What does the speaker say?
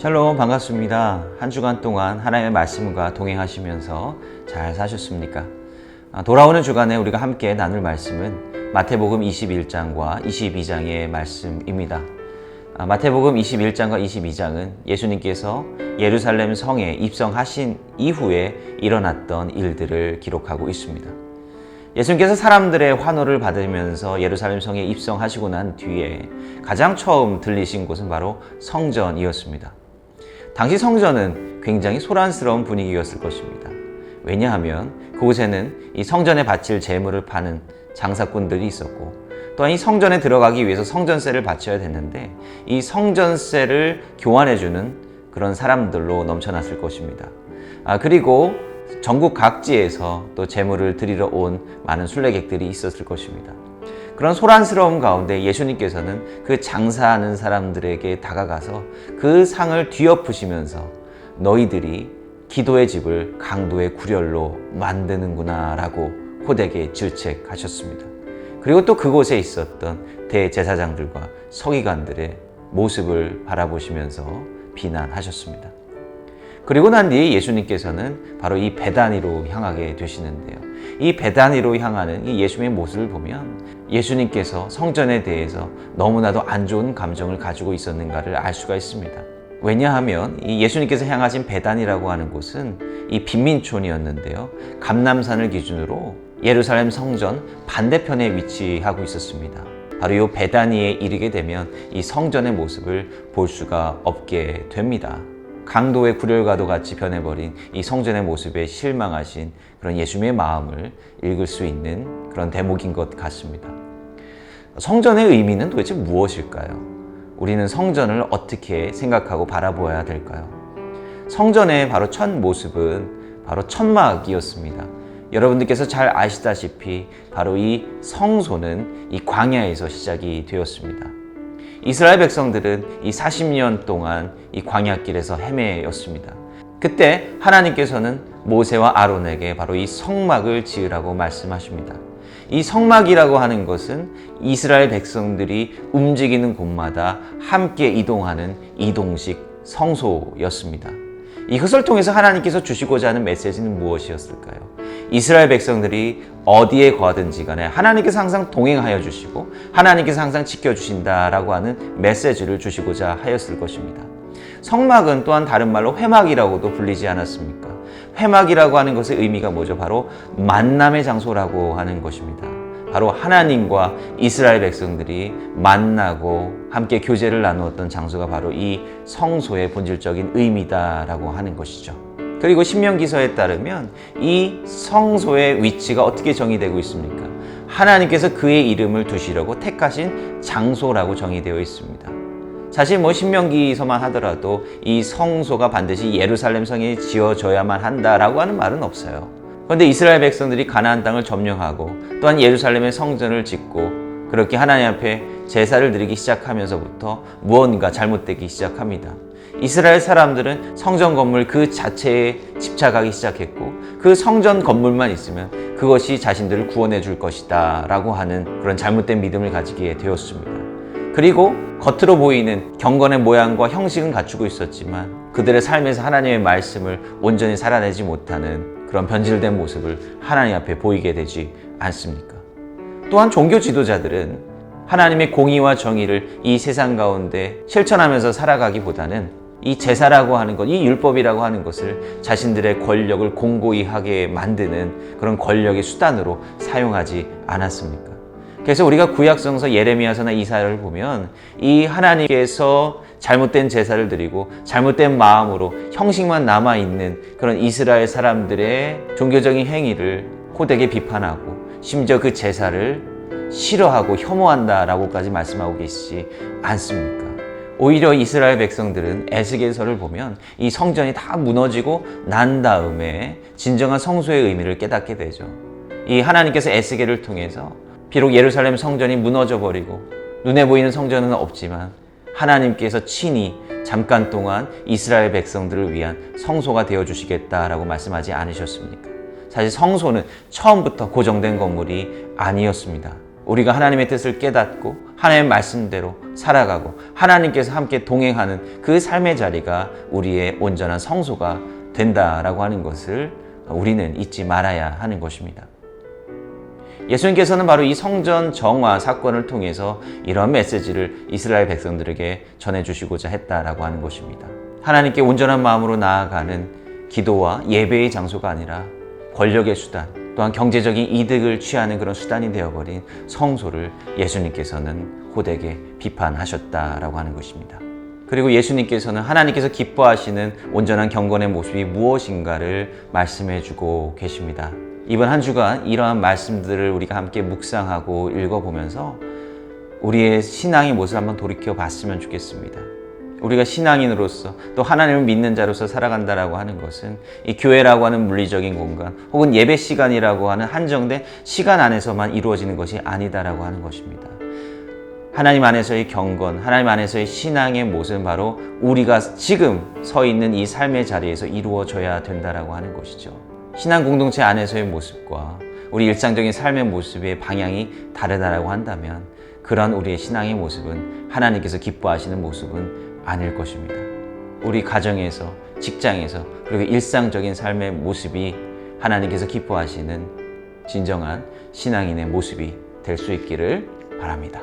샬롬, 반갑습니다. 한 주간 동안 하나님의 말씀과 동행하시면서 잘 사셨습니까? 돌아오는 주간에 우리가 함께 나눌 말씀은 마태복음 21장과 22장의 말씀입니다. 마태복음 21장과 22장은 예수님께서 예루살렘 성에 입성하신 이후에 일어났던 일들을 기록하고 있습니다. 예수님께서 사람들의 환호를 받으면서 예루살렘 성에 입성하시고 난 뒤에 가장 처음 들리신 곳은 바로 성전이었습니다. 당시 성전은 굉장히 소란스러운 분위기였을 것입니다. 왜냐하면 그곳에는 이 성전에 바칠 제물을 파는 장사꾼들이 있었고, 또한 이 성전에 들어가기 위해서 성전세를 바쳐야 됐는데 이 성전세를 교환해주는 그런 사람들로 넘쳐났을 것입니다. 그리고 전국 각지에서 또 제물을 드리러 온 많은 순례객들이 있었을 것입니다. 그런 소란스러움 가운데 예수님께서는 그 장사하는 사람들에게 다가가서 그 상을 뒤엎으시면서 너희들이 기도의 집을 강도의 구렬로 만드는구나 라고 호되게 질책하셨습니다. 그리고 또 그곳에 있었던 대제사장들과 서기관들의 모습을 바라보시면서 비난하셨습니다. 그리고 난 뒤에 예수님께서는 바로 이 베다니로 향하게 되시는데요. 이 베다니로 향하는 이 예수님의 모습을 보면 예수님께서 성전에 대해서 너무나도 안 좋은 감정을 가지고 있었는가를 알 수가 있습니다. 왜냐하면 이 예수님께서 향하신 베다니라고 하는 곳은 이 빈민촌이었는데요. 감람산을 기준으로 예루살렘 성전 반대편에 위치하고 있었습니다. 바로 이 베다니에 이르게 되면 이 성전의 모습을 볼 수가 없게 됩니다. 강도의 구렬과도 같이 변해버린 이 성전의 모습에 실망하신 그런 예수님의 마음을 읽을 수 있는 그런 대목인 것 같습니다. 성전의 의미는 도대체 무엇일까요? 우리는 성전을 어떻게 생각하고 바라보아야 될까요? 성전의 바로 첫 모습은 바로 천막이었습니다. 여러분들께서 잘 아시다시피 바로 이 성소는 이 광야에서 시작이 되었습니다. 이스라엘 백성들은 이 40년 동안 이 광야길에서 헤매였습니다. 그때 하나님께서는 모세와 아론에게 바로 이 성막을 지으라고 말씀하십니다. 이 성막이라고 하는 것은 이스라엘 백성들이 움직이는 곳마다 함께 이동하는 이동식 성소였습니다. 이것을 통해서 하나님께서 주시고자 하는 메시지는 무엇이었을까요? 이스라엘 백성들이 어디에 거하든지 간에 하나님께서 항상 동행하여 주시고 하나님께서 항상 지켜주신다라고 하는 메시지를 주시고자 하였을 것입니다. 성막은 또한 다른 말로 회막이라고도 불리지 않았습니까? 회막이라고 하는 것의 의미가 뭐죠? 바로 만남의 장소라고 하는 것입니다. 바로 하나님과 이스라엘 백성들이 만나고 함께 교제를 나누었던 장소가 바로 이 성소의 본질적인 의미다라고 하는 것이죠. 그리고 신명기서에 따르면 이 성소의 위치가 어떻게 정의되고 있습니까? 하나님께서 그의 이름을 두시려고 택하신 장소라고 정의되어 있습니다. 사실 신명기서만 하더라도 이 성소가 반드시 예루살렘 성에 지어져야만 한다라고 하는 말은 없어요. 그런데 이스라엘 백성들이 가나안 땅을 점령하고 또한 예루살렘의 성전을 짓고 그렇게 하나님 앞에 제사를 드리기 시작하면서부터 무언가 잘못되기 시작합니다. 이스라엘 사람들은 성전 건물 그 자체에 집착하기 시작했고 그 성전 건물만 있으면 그것이 자신들을 구원해 줄 것이다 라고 하는 그런 잘못된 믿음을 가지게 되었습니다. 그리고 겉으로 보이는 경건의 모양과 형식은 갖추고 있었지만 그들의 삶에서 하나님의 말씀을 온전히 살아내지 못하는 그런 변질된 모습을 하나님 앞에 보이게 되지 않습니까? 또한 종교 지도자들은 하나님의 공의와 정의를 이 세상 가운데 실천하면서 살아가기보다는 이 제사라고 하는 것, 이 율법이라고 하는 것을 자신들의 권력을 공고히 하게 만드는 그런 권력의 수단으로 사용하지 않았습니까? 그래서 우리가 구약성서 예레미야서나 이사야를 보면 이 하나님께서 잘못된 제사를 드리고 잘못된 마음으로 형식만 남아있는 그런 이스라엘 사람들의 종교적인 행위를 호되게 비판하고 심지어 그 제사를 싫어하고 혐오한다라고까지 말씀하고 계시지 않습니까? 오히려 이스라엘 백성들은 에스겔서를 보면 이 성전이 다 무너지고 난 다음에 진정한 성소의 의미를 깨닫게 되죠. 이 하나님께서 에스겔을 통해서 비록 예루살렘 성전이 무너져버리고 눈에 보이는 성전은 없지만 하나님께서 친히 잠깐 동안 이스라엘 백성들을 위한 성소가 되어주시겠다라고 말씀하지 않으셨습니까? 사실 성소는 처음부터 고정된 건물이 아니었습니다. 우리가 하나님의 뜻을 깨닫고 하나님의 말씀대로 살아가고 하나님께서 함께 동행하는 그 삶의 자리가 우리의 온전한 성소가 된다라고 하는 것을 우리는 잊지 말아야 하는 것입니다. 예수님께서는 바로 이 성전 정화 사건을 통해서 이런 메시지를 이스라엘 백성들에게 전해주시고자 했다라고 하는 것입니다. 하나님께 온전한 마음으로 나아가는 기도와 예배의 장소가 아니라 권력의 수단, 또한 경제적인 이득을 취하는 그런 수단이 되어버린 성소를 예수님께서는 호되게 비판하셨다라고 하는 것입니다. 그리고 예수님께서는 하나님께서 기뻐하시는 온전한 경건의 모습이 무엇인가를 말씀해주고 계십니다. 이번 한 주간 이러한 말씀들을 우리가 함께 묵상하고 읽어보면서 우리의 신앙의 모습을 한번 돌이켜 봤으면 좋겠습니다. 우리가 신앙인으로서 또 하나님을 믿는 자로서 살아간다라고 하는 것은 이 교회라고 하는 물리적인 공간 혹은 예배 시간이라고 하는 한정된 시간 안에서만 이루어지는 것이 아니다라고 하는 것입니다. 하나님 안에서의 경건, 하나님 안에서의 신앙의 모습은 바로 우리가 지금 서 있는 이 삶의 자리에서 이루어져야 된다라고 하는 것이죠. 신앙 공동체 안에서의 모습과 우리 일상적인 삶의 모습의 방향이 다르다라고 한다면 그런 우리의 신앙의 모습은 하나님께서 기뻐하시는 모습은 아닐 것입니다. 우리 가정에서, 직장에서, 그리고 일상적인 삶의 모습이 하나님께서 기뻐하시는 진정한 신앙인의 모습이 될 수 있기를 바랍니다.